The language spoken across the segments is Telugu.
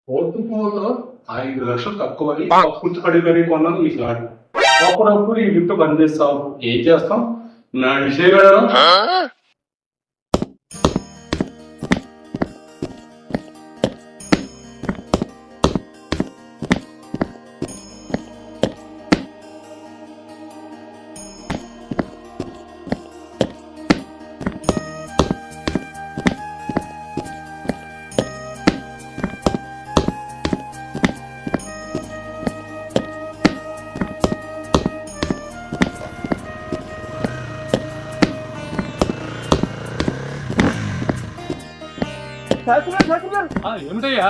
పోర్టుకోలో 5 లక్షలు తక్కువని పుస్తకడిగని కొన్నాను ఈ ఫ్లాట్. అప్పుడప్పుడు ఈ గిఫ్ట్ పనిచేస్తావు. ఏం చేస్తాం? నా విషయం ఏమిటయ్యా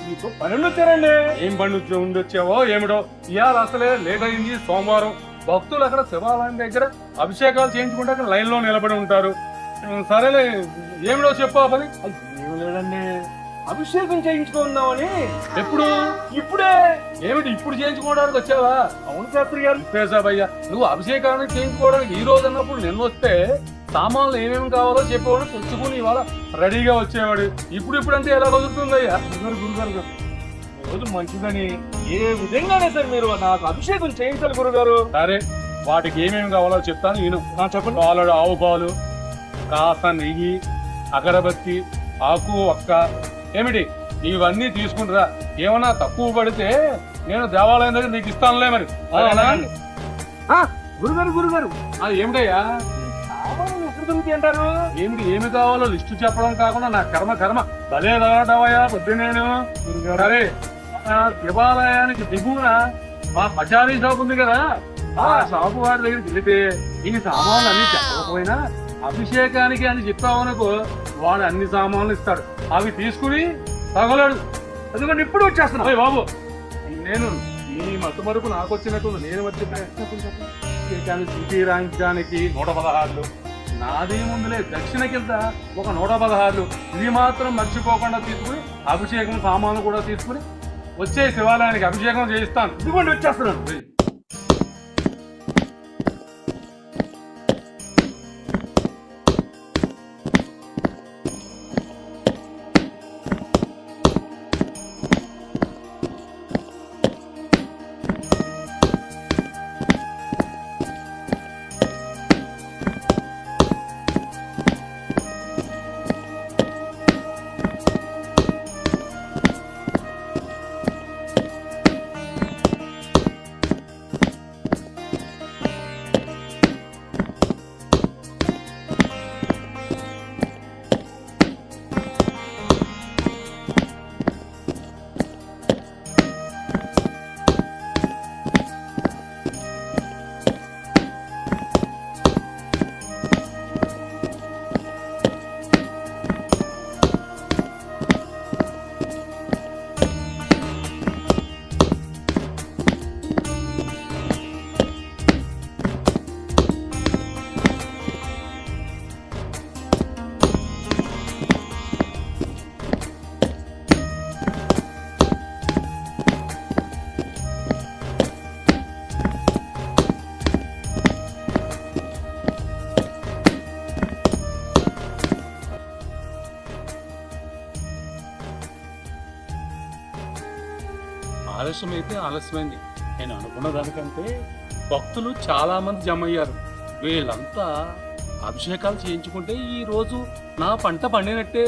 మీకు పనులు వచ్చారండి. ఏం పని ఉండొచ్చావో ఏమిటో. ఇవాళ అసలే లేట్ అయింది, సోమవారం. భక్తులు అక్కడ శివాలయం దగ్గర అభిషేకాలు చేయించుకుంటే అక్కడ లైన్ లో నిలబడి ఉంటారు. సరేలే, ఏమిటో చెప్పు ఆ పని. ఏం లేదండి, అభిషేకం చేయించుకుందామని. ఎప్పుడు? ఇప్పుడే. ఏమిటి ఇప్పుడు చేయించుకోవడానికి వచ్చావా? అవును శాస్త్రి గారు. పేసాబయ్యా, నువ్వు అభిషేకానికి చేయించుకోవడానికి ఈ రోజు అన్నప్పుడు నిన్న వస్తే సామాన్లు ఏమేమి కావాలో చెప్పేవాడు, తెచ్చుకుని ఇవాళ రెడీగా వచ్చేవాడు. ఇప్పుడు అంటే ఎలా కుదురుతుందయ్యా? గురుగారు రోజు మంచిదని ఏ విధంగానే సరే మీరు నాకు అభిషేకం చేయించాలి గురుగారు. సరే, వాటికి ఏమేమి కావాలో చెప్తాను నేను. చెప్పండి. పాలు, ఆవు పాలు, కాస్త నెయ్యి, అగరబత్తి, ఆకు ఒక్క. ఏమిటి ఇవన్నీ తీసుకుంటారా? ఏమన్నా తక్కువ పడితే నేను దేవాలయం దగ్గర నీకు ఇస్తానులే మరి. గురుగారు ఏమిటయ్యా? అంటారు ఏమి కావాలో లిస్టు చెప్పడం కాకుండా నా కర్మ భలే రావటమయ్యా పొద్దు. నేను సరే, శివాలయానికి దిగువన మా పచారీ షాప్ ఉంది కదా, ఆ షాపు వారి దగ్గరికి వెళితే ఈ సామాన్లు అన్ని చెప్పకపోయినా అభిషేకానికి అని చెప్పావనుకో, వాడు అన్ని సామాన్లు ఇస్తాడు. అవి తీసుకుని తగలడు. ఎందుకంటే ఇప్పుడు వచ్చేస్తున్నా బాబు. నేను నీ మత్తు మరుపు నాకు వచ్చినట్టు నేను వచ్చి సిటీ రాయించడానికి 116. నాదే ముందులే దక్షిణ కింద ఒక 116. ఇది మాత్రం మర్చిపోకుండా తీసుకుని అభిషేకం సామాను కూడా తీసుకుని వచ్చే శివాలయానికి అభిషేకం చేయిస్తాను. ఇదిగోండి వచ్చేస్తున్నాను. ఆలస్యం అయితే ఆలస్యమైంది. నేను అనుకున్న దానికంటే భక్తులు చాలా మంది జమ అయ్యారు. వీళ్ళంతా అభిషేకాలు చేయించుకుంటే ఈ రోజు నా పంట పండినట్టే.